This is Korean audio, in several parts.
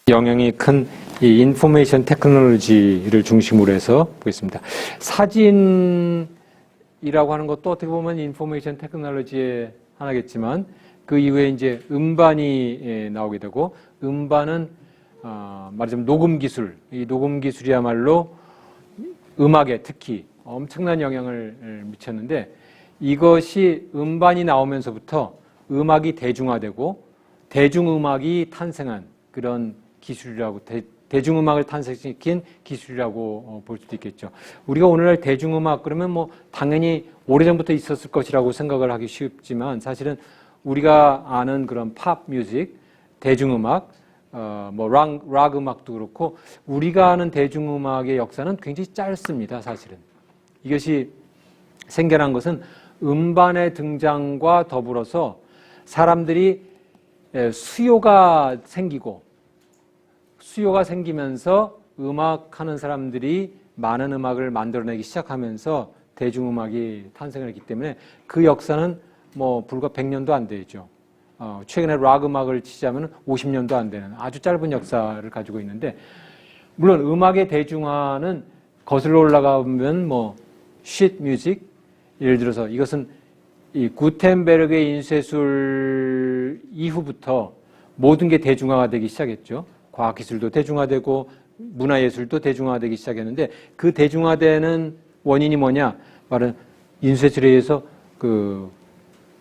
영향이 큰 이 인포메이션 테크놀로지를 중심으로 해서 보겠습니다. 사진이라고 하는 것도 어떻게 보면 인포메이션 테크놀로지의 하나겠지만 그 이후에 이제 음반이 나오게 되고 음반은 말하자면 녹음 기술, 이 녹음 기술이야말로 음악에 특히 엄청난 영향을 미쳤는데 이것이 음반이 나오면서부터 음악이 대중화되고 대중음악이 탄생한 그런 기술이라고 대중음악을 탄생시킨 기술이라고 볼 수도 있겠죠. 우리가 오늘날 대중음악 그러면 뭐 당연히 오래전부터 있었을 것이라고 생각을 하기 쉽지만 사실은 우리가 아는 그런 팝 뮤직, 대중음악, 뭐 락 음악도 그렇고 우리가 아는 대중음악의 역사는 굉장히 짧습니다. 사실은 이것이 생겨난 것은 음반의 등장과 더불어서 사람들이 수요가 생기면서 음악하는 사람들이 많은 음악을 만들어내기 시작하면서 대중음악이 탄생을 했기 때문에 그 역사는 뭐 불과 100년도 안 되죠. 최근에 락 음악을 치자면 50년도 안 되는 아주 짧은 역사를 가지고 있는데 물론 음악의 대중화는 거슬러 올라가면 뭐 쉿 뮤직 예를 들어서 이것은 이 구텐베르그의 인쇄술 이후부터 모든 게 대중화가 되기 시작했죠. 과학기술도 대중화되고 문화예술도 대중화되기 시작했는데 그 대중화되는 원인이 뭐냐? 바로 인쇄술에 의해서 그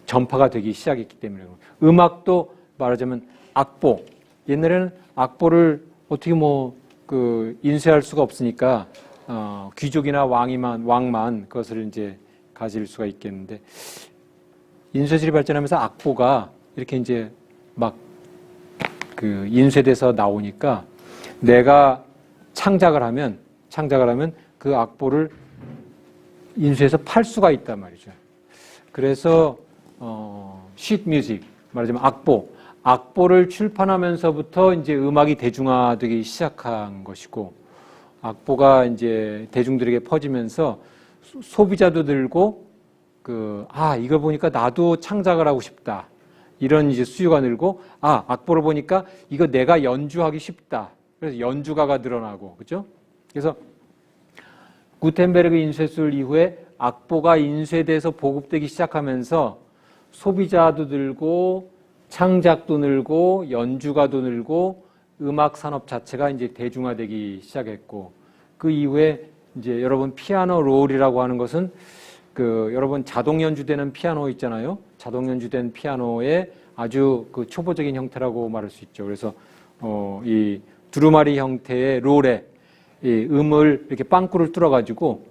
전파가 되기 시작했기 때문에 음악도 말하자면 악보 옛날에는 악보를 어떻게 뭐 그 인쇄할 수가 없으니까 귀족이나 왕만 그것을 이제 가질 수가 있겠는데 인쇄술이 발전하면서 악보가 이렇게 이제 막 그 인쇄돼서 나오니까 내가 창작을 하면 그 악보를 인쇄해서 팔 수가 있단 말이죠. 그래서 쉿 뮤직 말하자면 악보를 출판하면서부터 이제 음악이 대중화되기 시작한 것이고 악보가 이제 대중들에게 퍼지면서 소비자도 늘고 이걸 보니까 나도 창작을 하고 싶다. 이런 이제 수요가 늘고 악보를 보니까 이거 내가 연주하기 쉽다. 그래서 연주가가 늘어나고 그렇죠? 그래서 구텐베르그 인쇄술 이후에 악보가 인쇄돼서 보급되기 시작하면서 소비자도 늘고 창작도 늘고 연주가도 늘고 음악 산업 자체가 이제 대중화되기 시작했고 그 이후에 이제 여러분 피아노 롤이라고 하는 것은 여러분 자동 연주되는 피아노 있잖아요. 자동 연주된 피아노의 아주 그 초보적인 형태라고 말할 수 있죠. 그래서 이 두루마리 형태의 롤에 이 음을 이렇게 빵꾸를 뚫어가지고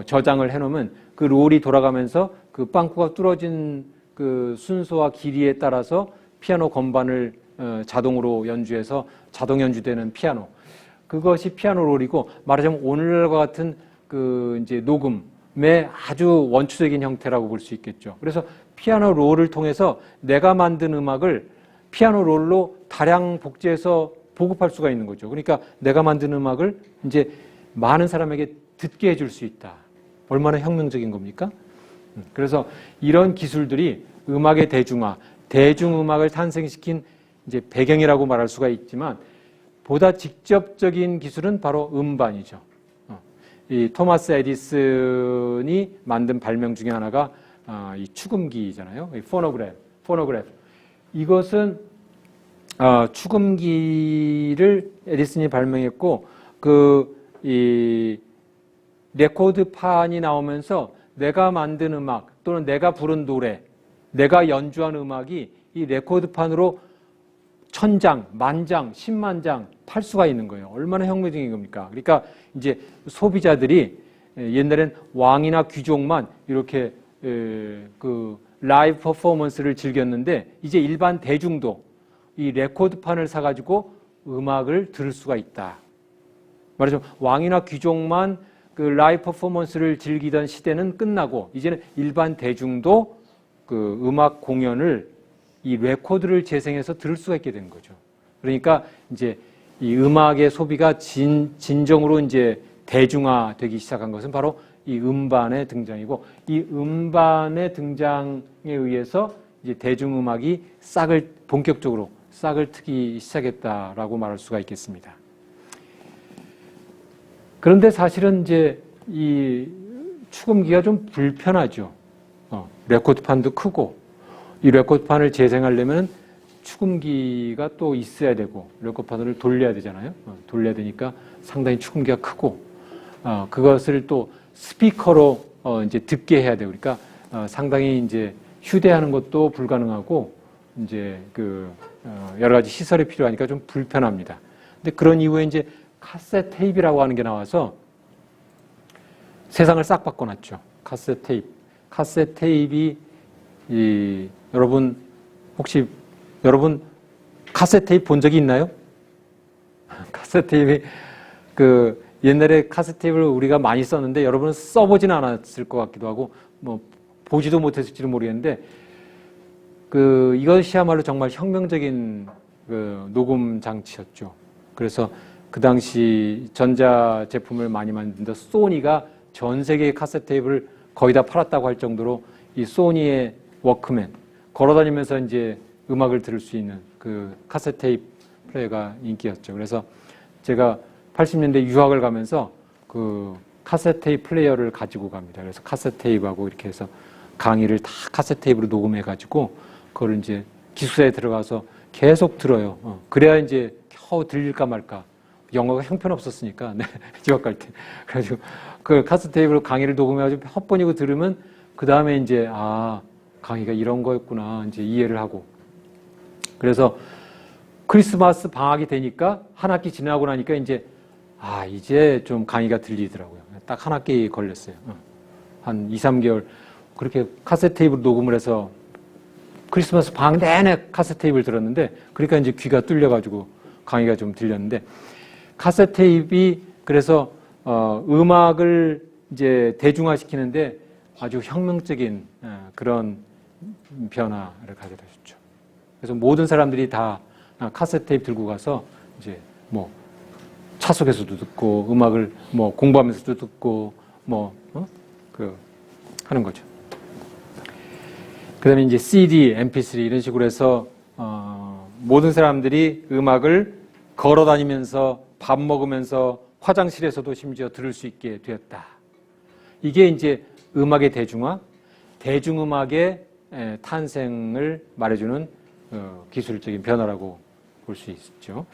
저장을 해놓으면 그 롤이 돌아가면서 그 빵꾸가 뚫어진 그 순서와 길이에 따라서 피아노 건반을 자동으로 연주해서 자동 연주되는 피아노. 그것이 피아노 롤이고 말하자면 오늘날과 같은 그 이제 녹음의 아주 원초적인 형태라고 볼 수 있겠죠. 그래서 피아노 롤을 통해서 내가 만든 음악을 피아노 롤로 다량 복제해서 보급할 수가 있는 거죠. 그러니까 내가 만든 음악을 이제 많은 사람에게 듣게 해줄 수 있다. 얼마나 혁명적인 겁니까? 그래서 이런 기술들이 음악의 대중화, 대중음악을 탄생시킨 이제 배경이라고 말할 수가 있지만 보다 직접적인 기술은 바로 음반이죠. 이 토마스 에디슨이 만든 발명 중에 하나가 이 축음기잖아요. 이 포노그래프. 이것은 축음기를 에디슨이 발명했고 이 레코드판이 나오면서 내가 만든 음악 또는 내가 부른 노래, 내가 연주한 음악이 이 레코드판으로 1000장, 10,000장, 10만 장 팔 수가 있는 거예요. 얼마나 혁명적인 겁니까? 그러니까 이제 소비자들이 옛날엔 왕이나 귀족만 이렇게 그 라이브 퍼포먼스를 즐겼는데 이제 일반 대중도 이 레코드판을 사가지고 음악을 들을 수가 있다. 말하자면 왕이나 귀족만 그 라이브 퍼포먼스를 즐기던 시대는 끝나고 이제는 일반 대중도 그 음악 공연을 이 레코드를 재생해서 들을 수가 있게 된 거죠. 그러니까 이제 이 음악의 소비가 진정으로 이제 대중화되기 시작한 것은 바로 이 음반의 등장이고 이 음반의 등장에 의해서 이제 대중음악이 본격적으로 싹을 트기 시작했다라고 말할 수가 있겠습니다. 그런데 사실은 이제 이 축음기가 좀 불편하죠. 레코드판도 크고, 이 레코드판을 재생하려면 축음기가 또 있어야 되고, 레코드판을 돌려야 되잖아요. 돌려야 되니까 상당히 축음기가 크고, 그것을 또 스피커로 이제 듣게 해야 되고, 그러니까 상당히 이제 휴대하는 것도 불가능하고, 이제 여러 가지 시설이 필요하니까 좀 불편합니다. 근데 그런 이후에 이제 카세트 테이프라고 하는 게 나와서 세상을 싹 바꿔놨죠. 카세트 테이프. 카세트 테이프이 여러분 카세트 테이프 본 적이 있나요? 카세트 테이프 옛날에 카세트 테이프를 우리가 많이 썼는데 여러분은 써보지는 않았을 것 같기도 하고 뭐 보지도 못했을지도 모르겠는데 이것이야말로 정말 혁명적인 녹음 장치였죠. 그래서 그 당시 전자 제품을 많이 만든다 소니가 전 세계의 카세트 테이프를 거의 다 팔았다고 할 정도로 이 소니의 워크맨 걸어다니면서 이제 음악을 들을 수 있는 그 카세트 테이프 플레이어가 인기였죠. 그래서 제가 80년대 유학을 가면서 그 카세트 테이프 플레이어를 가지고 갑니다. 그래서 카세트 테이프하고 이렇게 해서 강의를 다 카세트 테이프로 녹음해가지고 그걸 이제 기숙사에 들어가서 계속 들어요. 그래야 이제 겨우 들릴까 말까. 영어가 형편없었으니까, 네, 유학 갈 때. 그래가지고 그 카세트 테이프로 강의를 녹음해가지고 몇 번이고 들으면 그 다음에 이제 강의가 이런 거였구나 이제 이해를 하고. 그래서 크리스마스 방학이 되니까 한 학기 지나고 나니까 이제 좀 강의가 들리더라고요. 딱 한 학기 걸렸어요. 한 2, 3개월 그렇게 카세트 테이프로 녹음을 해서 크리스마스 방학 내내 카세트 테이프를 들었는데 그러니까 이제 귀가 뚫려가지고 강의가 좀 들렸는데 카세트 테이프이 그래서 음악을 이제 대중화시키는데 아주 혁명적인 그런 변화를 가져다 줬죠. 그래서 모든 사람들이 다 카세트 테이프 들고 가서 이제 뭐 차 속에서도 듣고 음악을 뭐 공부하면서도 듣고 하는 거죠. 그다음에 이제 CD, MP3 이런 식으로 해서 모든 사람들이 음악을 걸어 다니면서 밥 먹으면서 화장실에서도 심지어 들을 수 있게 되었다. 이게 이제 음악의 대중화, 대중음악의 탄생을 말해주는 기술적인 변화라고 볼 수 있죠.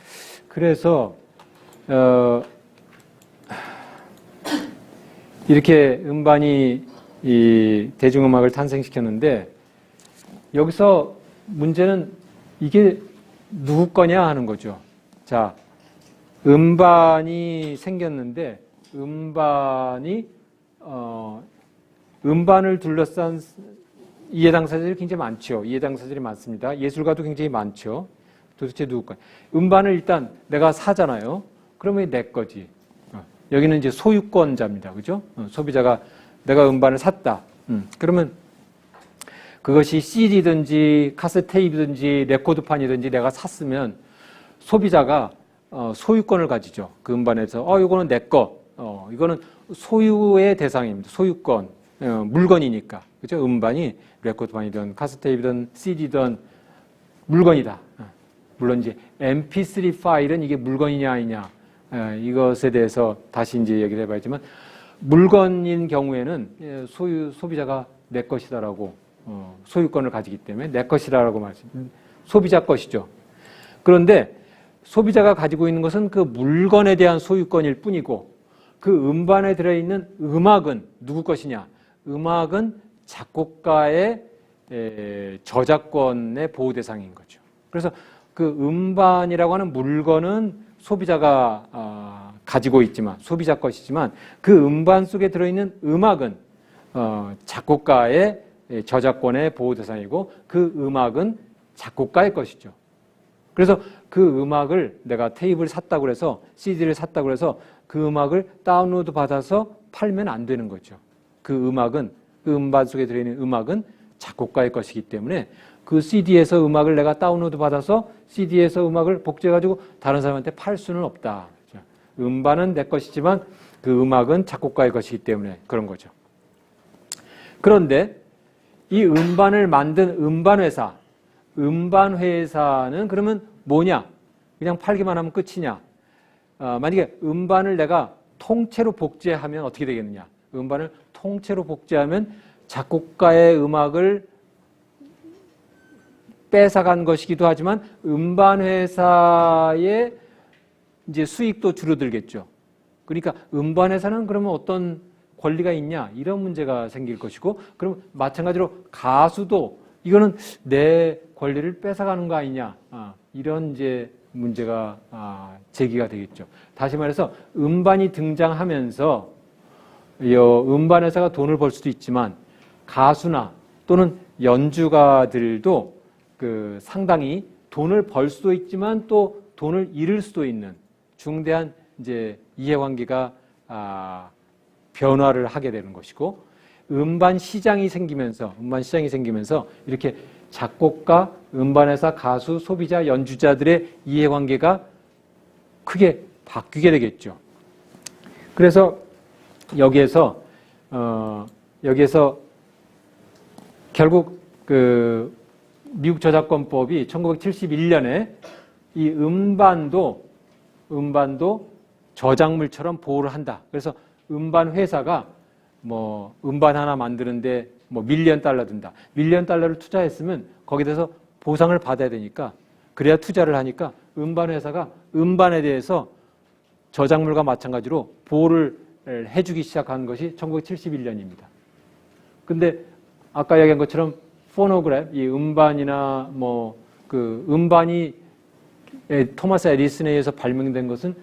그래서 이렇게 음반이 이 대중음악을 탄생시켰는데 여기서 문제는 이게 누구 거냐 하는 거죠. 자, 음반이 생겼는데 음반을 둘러싼 이해 당사자들이 굉장히 많죠. 이해 당사자들이 많습니다. 예술가도 굉장히 많죠. 도대체 누구 거냐? 음반을 일단 내가 사잖아요. 그러면 내 거지. 여기는 이제 소유권자입니다. 그죠? 소비자가 내가 음반을 샀다. 그러면 그것이 CD든지 카세트 테이프든지 레코드판이든지 내가 샀으면 소비자가 소유권을 가지죠. 그 음반에서 이거는 내 거. 이거는 소유의 대상입니다. 소유권. 물건이니까. 그죠? 음반이 레코드판이든 카세트 테이프든 CD든 물건이다. 물론 이제 MP3 파일은 이게 물건이냐 아니냐. 이것에 대해서 다시 이제 얘기를 해봐야지만 물건인 경우에는 소비자가 내 것이다라고 소유권을 가지기 때문에 내 것이다라고 말씀드립니다. 소비자 것이죠. 그런데 소비자가 가지고 있는 것은 그 물건에 대한 소유권일 뿐이고 그 음반에 들어있는 음악은 누구 것이냐? 음악은 작곡가의 저작권의 보호 대상인 거죠. 그래서 그 음반이라고 하는 물건은 소비자가 가지고 있지만 소비자 것이지만 그 음반 속에 들어있는 음악은 작곡가의 저작권의 보호 대상이고 그 음악은 작곡가의 것이죠. 그래서 그 음악을 내가 테이프를 샀다고 해서 CD를 샀다고 해서 그 음악을 다운로드 받아서 팔면 안 되는 거죠. 그 음악은 그 음반 속에 들어있는 음악은 작곡가의 것이기 때문에 그 CD에서 음악을 내가 다운로드 받아서 CD에서 음악을 복제해가지고 다른 사람한테 팔 수는 없다. 음반은 내 것이지만 그 음악은 작곡가의 것이기 때문에 그런 거죠. 그런데 이 음반을 만든 음반회사는 그러면 뭐냐? 그냥 팔기만 하면 끝이냐? 만약에 음반을 내가 통째로 복제하면 어떻게 되겠느냐? 음반을 통째로 복제하면 작곡가의 음악을 뺏어간 것이기도 하지만 음반 회사의 이제 수익도 줄어들겠죠. 그러니까 음반 회사는 그러면 어떤 권리가 있냐? 이런 문제가 생길 것이고, 그럼 마찬가지로 가수도 이거는 내 권리를 뺏어가는 거 아니냐? 이런 이제 문제가 제기가 되겠죠. 다시 말해서 음반이 등장하면서 음반 회사가 돈을 벌 수도 있지만 가수나 또는 연주가들도 그 상당히 돈을 벌 수도 있지만 또 돈을 잃을 수도 있는 중대한 이제 이해관계가 변화를 하게 되는 것이고, 음반 시장이 생기면서 이렇게 작곡가, 음반회사, 가수, 소비자, 연주자들의 이해관계가 크게 바뀌게 되겠죠. 그래서 여기에서 결국 그 미국 저작권법이 1971년에 이 음반도 저작물처럼 보호를 한다. 그래서 음반 회사가 뭐 음반 하나 만드는데 뭐 $1 밀리언 든다. $1 밀리언을 투자했으면 거기에 대해서 보상을 받아야 되니까, 그래야 투자를 하니까 음반 회사가 음반에 대해서 저작물과 마찬가지로 보호를 해주기 시작한 것이 1971년입니다. 근데 아까 이야기한 것처럼 포노그램, 이 음반이나 뭐 그 음반이 토마스 에디슨에 의해서 발명된 것은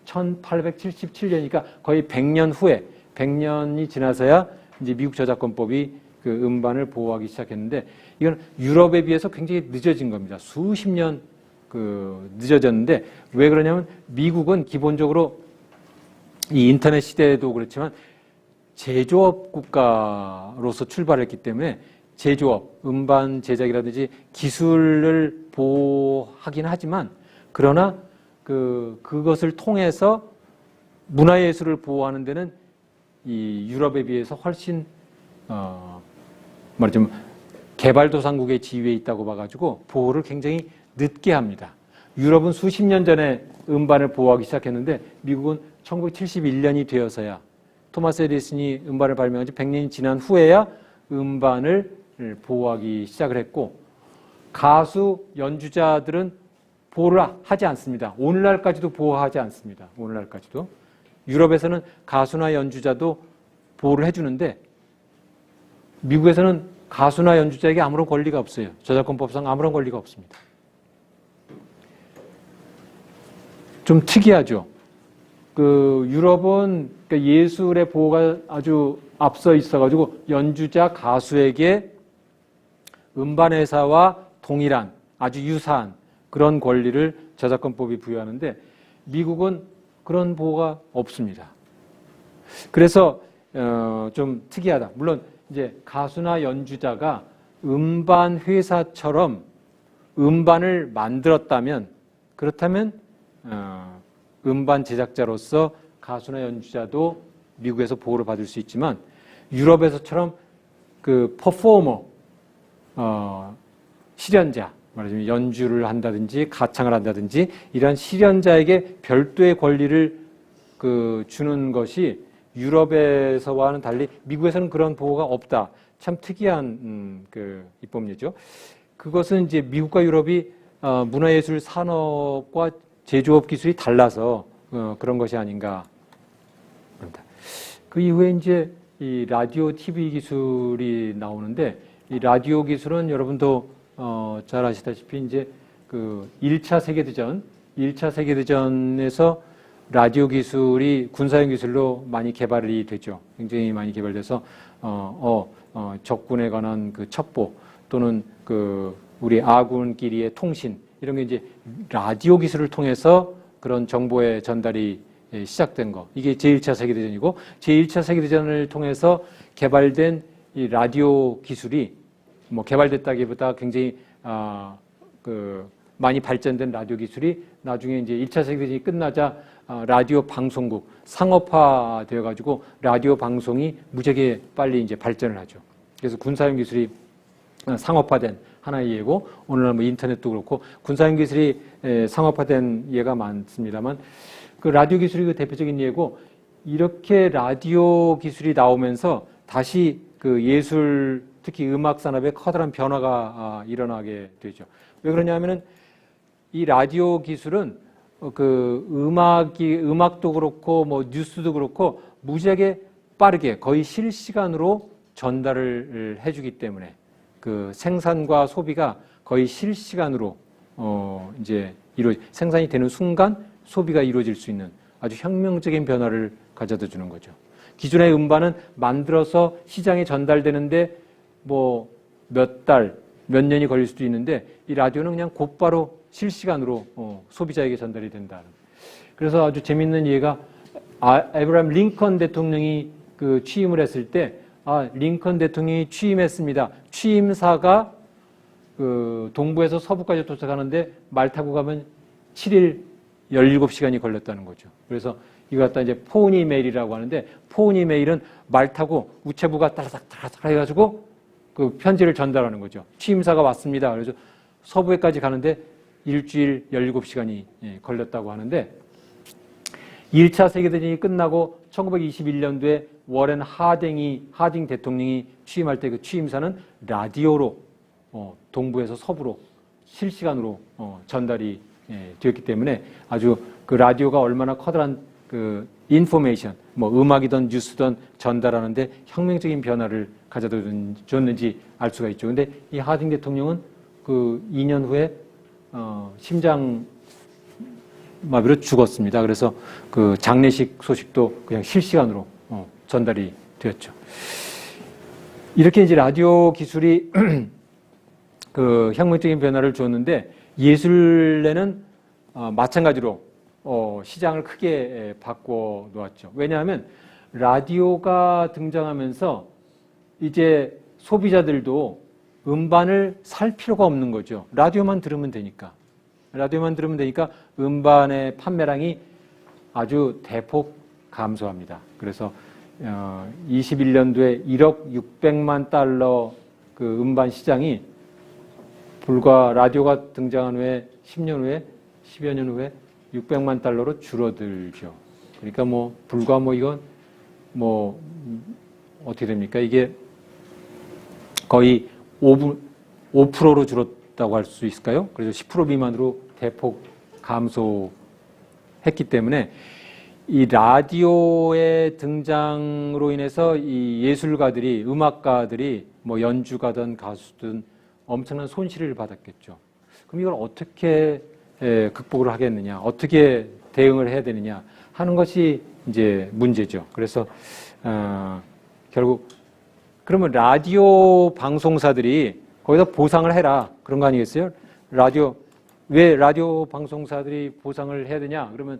1877년이니까 거의 100년 후에, 100년이 지나서야 이제 미국 저작권법이 그 음반을 보호하기 시작했는데, 이건 유럽에 비해서 굉장히 늦어진 겁니다. 수십 년 늦어졌는데, 왜 그러냐면 미국은 기본적으로 이 인터넷 시대에도 그렇지만 제조업 국가로서 출발했기 때문에 제조업, 음반 제작이라든지 기술을 보호하긴 하지만, 그러나 그것을 통해서 문화예술을 보호하는 데는 이 유럽에 비해서 훨씬 말하자면 개발도상국의 지위에 있다고 봐가지고 보호를 굉장히 늦게 합니다. 유럽은 수십 년 전에 음반을 보호하기 시작했는데 미국은 1971년이 되어서야, 토마스 에디슨이 음반을 발명한 지 100년이 지난 후에야 음반을 보호하기 시작을 했고, 가수, 연주자들은 보호를 하지 않습니다. 오늘날까지도 보호하지 않습니다. 오늘날까지도. 유럽에서는 가수나 연주자도 보호를 해주는데 미국에서는 가수나 연주자에게 아무런 권리가 없어요. 저작권법상 아무런 권리가 없습니다. 좀 특이하죠. 유럽은 예술의 보호가 아주 앞서 있어가지고 연주자, 가수에게 음반회사와 동일한, 아주 유사한 그런 권리를 저작권법이 부여하는데 미국은 그런 보호가 없습니다. 그래서 좀 특이하다. 물론 이제 가수나 연주자가 음반 회사처럼 음반을 만들었다면, 그렇다면 음반 제작자로서 가수나 연주자도 미국에서 보호를 받을 수 있지만, 유럽에서처럼 그 퍼포머, 실현자, 말하자면 연주를 한다든지 가창을 한다든지 이런 실현자에게 별도의 권리를 주는 것이 유럽에서와는 달리 미국에서는 그런 보호가 없다. 참 특이한 입법례죠. 그것은 이제 미국과 유럽이 문화예술 산업과 제조업 기술이 달라서 그런 것이 아닌가 합니다. 그 이후에 이제 이 라디오, TV 기술이 나오는데, 이 라디오 기술은 여러분도 잘 아시다시피 이제 1차 세계대전에서 라디오 기술이 군사용 기술로 많이 개발이 되죠. 굉장히 많이 개발돼서 적군에 관한 그 첩보 또는 우리 아군끼리의 통신, 이런 게 이제 라디오 기술을 통해서 그런 정보의 전달이 시작된 거. 이게 제1차 세계대전이고, 제1차 세계대전을 통해서 개발된 이 라디오 기술이 뭐 개발됐다기보다 굉장히 많이 발전된 라디오 기술이 나중에 이제 1차 세계대전이 끝나자 라디오 방송국 상업화 되어 가지고 라디오 방송이 무지하게 빨리 이제 발전을 하죠. 그래서 군사용 기술이 상업화된 하나의 예고, 오늘날 뭐 인터넷도 그렇고 군사용 기술이 상업화된 예가 많습니다만 그 라디오 기술이 그 대표적인 예고, 이렇게 라디오 기술이 나오면서 다시 그 예술, 특히 음악 산업에 커다란 변화가 일어나게 되죠. 왜 그러냐면은 이 라디오 기술은 그 음악도 그렇고 뭐 뉴스도 그렇고 무지하게 빠르게 거의 실시간으로 전달을 해주기 때문에 그 생산과 소비가 거의 실시간으로 이제 생산이 되는 순간 소비가 이루어질 수 있는 아주 혁명적인 변화를 가져다 주는 거죠. 기존의 음반은 만들어서 시장에 전달되는데 뭐 몇 달, 몇 년이 걸릴 수도 있는데 이 라디오는 그냥 곧바로 실시간으로 소비자에게 전달이 된다는. 그래서 아주 재밌는 예가 에브라임 링컨 대통령이 그 취임을 했을 때 링컨 대통령이 취임했습니다. 취임사가 그 동부에서 서부까지 도착하는데 말 타고 가면 7일 17시간이 걸렸다는 거죠. 그래서 이거 갖다 이제 폰 이메일이라고 하는데, 폰 이메일은 말 타고 우체부가 따라닥 해가지고 그 편지를 전달하는 거죠. 취임사가 왔습니다. 그래서 서부에까지 가는데 일주일 17시간이 걸렸다고 하는데, 1차 세계대전이 끝나고 1921년도에 워렌 하딩 대통령이 취임할 때 그 취임사는 라디오로 동부에서 서부로 실시간으로 전달이 되었기 때문에 아주 그 라디오가 얼마나 커다란 그 인포메이션, 뭐 음악이든 뉴스든 전달하는데 혁명적인 변화를 가져다 줬는지 알 수가 있죠. 근데 이 하딩 대통령은 그 2년 후에 심장마비로 죽었습니다. 그래서 그 장례식 소식도 그냥 실시간으로 전달이 되었죠. 이렇게 이제 라디오 기술이 그 혁명적인 변화를 주었는데, 예술에는 마찬가지로 시장을 크게 바꿔 놓았죠. 왜냐하면 라디오가 등장하면서 이제 소비자들도 음반을 살 필요가 없는 거죠. 라디오만 들으면 되니까. 음반의 판매량이 아주 대폭 감소합니다. 그래서 21년도에 1억 600만 달러 그 음반 시장이 불과 라디오가 등장한 후에 10년 후에 10여 년 후에 600만 달러로 줄어들죠. 그러니까 뭐 불과 뭐 이건 뭐 어떻게 됩니까? 이게 거의 5%로 줄었다고 할 수 있을까요? 그래서 10% 미만으로 대폭 감소했기 때문에 이 라디오의 등장으로 인해서 이 예술가들이, 음악가들이 뭐 연주가든 가수든 엄청난 손실을 받았겠죠. 그럼 이걸 어떻게 극복을 하겠느냐, 어떻게 대응을 해야 되느냐 하는 것이 이제 문제죠. 그래서 결국 그러면 라디오 방송사들이 거기다 보상을 해라, 그런 거 아니겠어요? 왜 라디오 방송사들이 보상을 해야 되냐? 그러면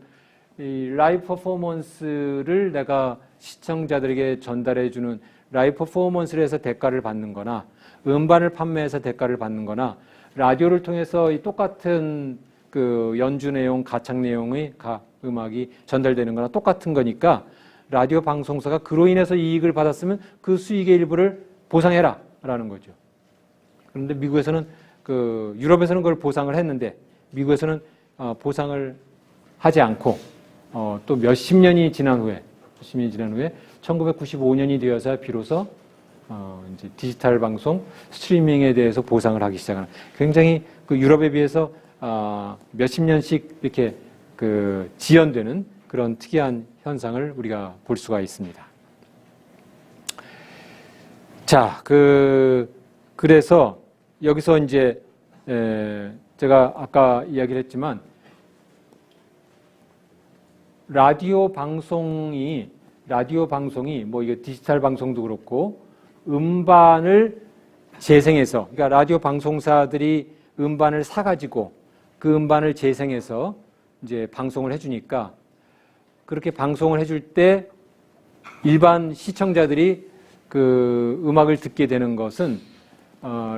이 라이브 퍼포먼스를 내가 시청자들에게 전달해주는 라이브 퍼포먼스를 해서 대가를 받는 거나, 음반을 판매해서 대가를 받는 거나, 라디오를 통해서 이 똑같은 그 연주 내용, 가창 내용의 음악이 전달되는 거나 똑같은 거니까 라디오 방송사가 그로 인해서 이익을 받았으면 그 수익의 일부를 보상해라 라는 거죠. 그런데 미국에서는 유럽에서는 그걸 보상을 했는데 미국에서는 보상을 하지 않고 또 몇십 년이 지난 후에 1995년이 되어서 비로소 이제 디지털 방송, 스트리밍에 대해서 보상을 하기 시작하는, 굉장히 그 유럽에 비해서 몇십 년씩 이렇게 그 지연되는 그런 특이한 현상을 우리가 볼 수가 있습니다. 자, 그래서 여기서 이제 제가 아까 이야기를 했지만 라디오 방송이 뭐 이게 디지털 방송도 그렇고 음반을 재생해서, 그러니까 라디오 방송사들이 음반을 사가지고 그 음반을 재생해서 이제 방송을 해주니까, 그렇게 방송을 해줄 때 일반 시청자들이 그 음악을 듣게 되는 것은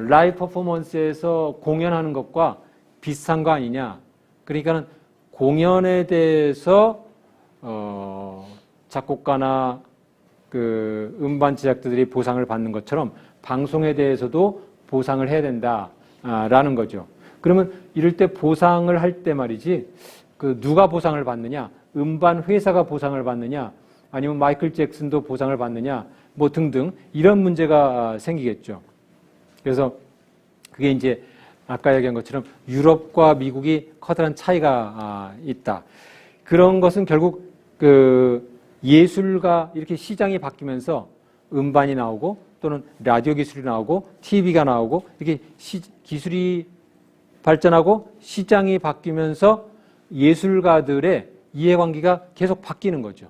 라이브 퍼포먼스에서 공연하는 것과 비슷한 거 아니냐. 그러니까는 공연에 대해서 작곡가나 그 음반 제작자들이 보상을 받는 것처럼 방송에 대해서도 보상을 해야 된다. 라는 거죠. 그러면 이럴 때 보상을 할 때 말이지, 그 누가 보상을 받느냐, 음반 회사가 보상을 받느냐, 아니면 마이클 잭슨도 보상을 받느냐, 뭐 등등 이런 문제가 생기겠죠. 그래서 그게 이제 아까 얘기한 것처럼 유럽과 미국이 커다란 차이가 있다. 그런 것은 결국 그 예술가 이렇게 시장이 바뀌면서 음반이 나오고 또는 라디오 기술이 나오고 TV가 나오고 이렇게 기술이 발전하고 시장이 바뀌면서 예술가들의 이해관계가 계속 바뀌는 거죠.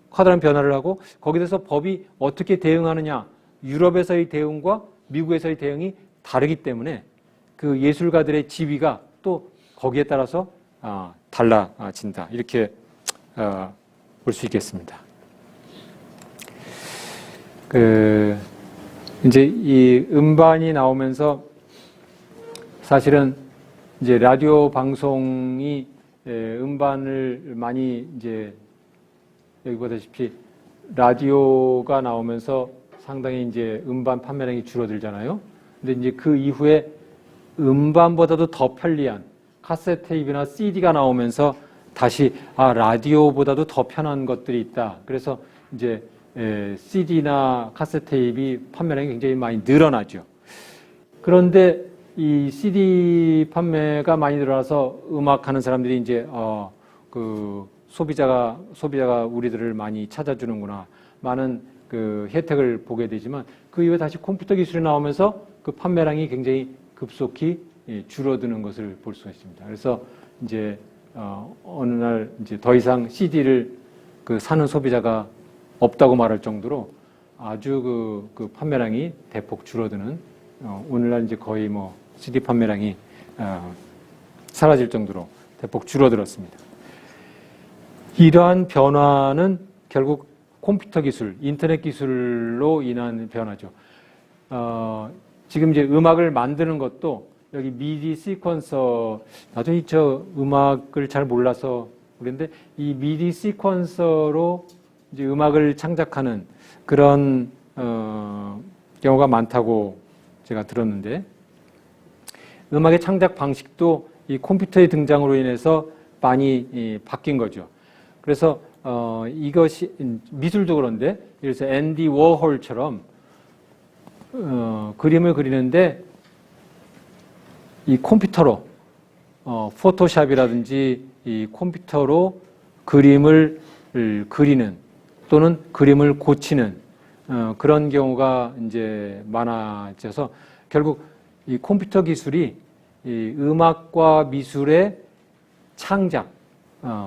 커다란 변화를 하고 거기에 대해서 법이 어떻게 대응하느냐, 유럽에서의 대응과 미국에서의 대응이 다르기 때문에 그 예술가들의 지위가 또 거기에 따라서 달라진다. 이렇게 볼 수 있겠습니다. 이제 이 음반이 나오면서 사실은 이제 라디오 방송이 음반을 많이 이제 여기 보다시피 라디오가 나오면서 상당히 이제 음반 판매량이 줄어들잖아요. 근데 이제 그 이후에 음반보다도 더 편리한 카세트 테이프나 CD가 나오면서 다시 라디오보다도 더 편한 것들이 있다. 그래서 이제 CD나 카세트 테이프 판매량이 굉장히 많이 늘어나죠. 그런데 이 CD 판매가 많이 늘어나서 음악하는 사람들이 이제 그 소비자가 우리들을 많이 찾아주는구나, 많은 그 혜택을 보게 되지만 그 이후에 다시 컴퓨터 기술이 나오면서 그 판매량이 굉장히 급속히 줄어드는 것을 볼 수가 있습니다. 그래서 이제 어느 날 이제 더 이상 CD를 그 사는 소비자가 없다고 말할 정도로 아주 그 판매량이 대폭 줄어드는, 오늘날 이제 거의 뭐 CD 판매량이 사라질 정도로 대폭 줄어들었습니다. 이러한 변화는 결국 컴퓨터 기술, 인터넷 기술로 인한 변화죠. 지금 이제 음악을 만드는 것도 여기 미디 시퀀서, 나중에 저 음악을 잘 몰라서 그런데 이 미디 시퀀서로 이제 음악을 창작하는 그런 경우가 많다고 제가 들었는데, 음악의 창작 방식도 이 컴퓨터의 등장으로 인해서 많이 바뀐 거죠. 그래서 이것이 미술도 그런데, 그래서 앤디 워홀처럼 그림을 그리는데 이 컴퓨터로 포토샵이라든지 이 컴퓨터로 그림을 그리는 또는 그림을 고치는 그런 경우가 이제 많아져서 결국 이 컴퓨터 기술이 이 음악과 미술의 창작,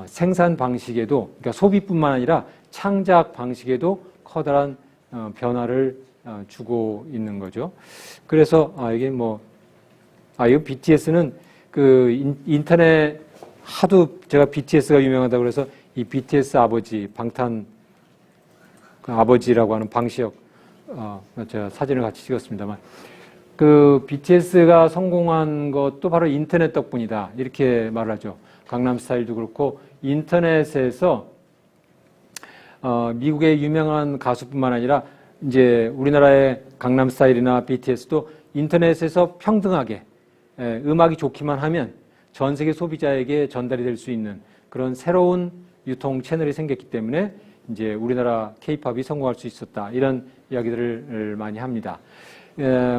생산 방식에도, 그러니까 소비뿐만 아니라 창작 방식에도 커다란 변화를 주고 있는 거죠. 그래서 이게 뭐 이거 BTS는 그 인터넷 하도 제가 BTS가 유명하다고 그래서 이 BTS 아버지, 방탄 그 아버지라고 하는 방시혁, 제가 사진을 같이 찍었습니다만, 그 BTS가 성공한 것도 바로 인터넷 덕분이다, 이렇게 말을 하죠. 강남스타일도 그렇고 인터넷에서 미국의 유명한 가수뿐만 아니라 이제 우리나라의 강남스타일이나 BTS도 인터넷에서 평등하게 음악이 좋기만 하면 전 세계 소비자에게 전달이 될 수 있는 그런 새로운 유통 채널이 생겼기 때문에 이제 우리나라 K-팝이 성공할 수 있었다, 이런 이야기들을 많이 합니다.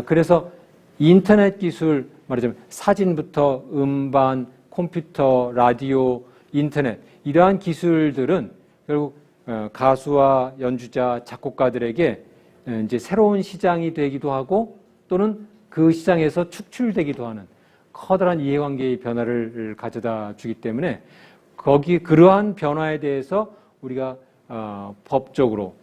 그래서 인터넷 기술, 말하자면 사진부터 음반, 컴퓨터, 라디오, 인터넷, 이러한 기술들은 결국 가수와 연주자, 작곡가들에게 이제 새로운 시장이 되기도 하고 또는 그 시장에서 축출되기도 하는 커다란 이해관계의 변화를 가져다 주기 때문에 그러한 변화에 대해서 우리가 법적으로,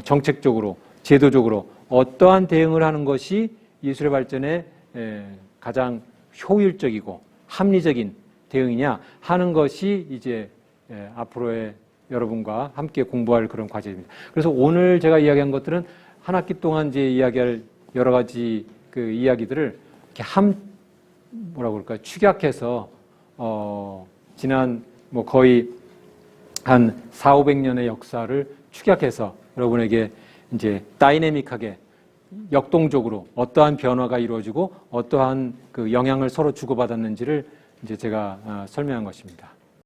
정책적으로, 제도적으로 어떠한 대응을 하는 것이 예술의 발전에 가장 효율적이고 합리적인 대응이냐 하는 것이 이제 앞으로의 여러분과 함께 공부할 그런 과제입니다. 그래서 오늘 제가 이야기한 것들은 한 학기 동안 이제 이야기할 여러 가지 그 이야기들을 이렇게 뭐라고 그럴까요? 축약해서 지난 뭐 거의 한 400~500년의 역사를 축약해서 여러분에게 이제 다이내믹하게 역동적으로 어떠한 변화가 이루어지고 어떠한 그 영향을 서로 주고받았는지를 이제 제가 설명한 것입니다.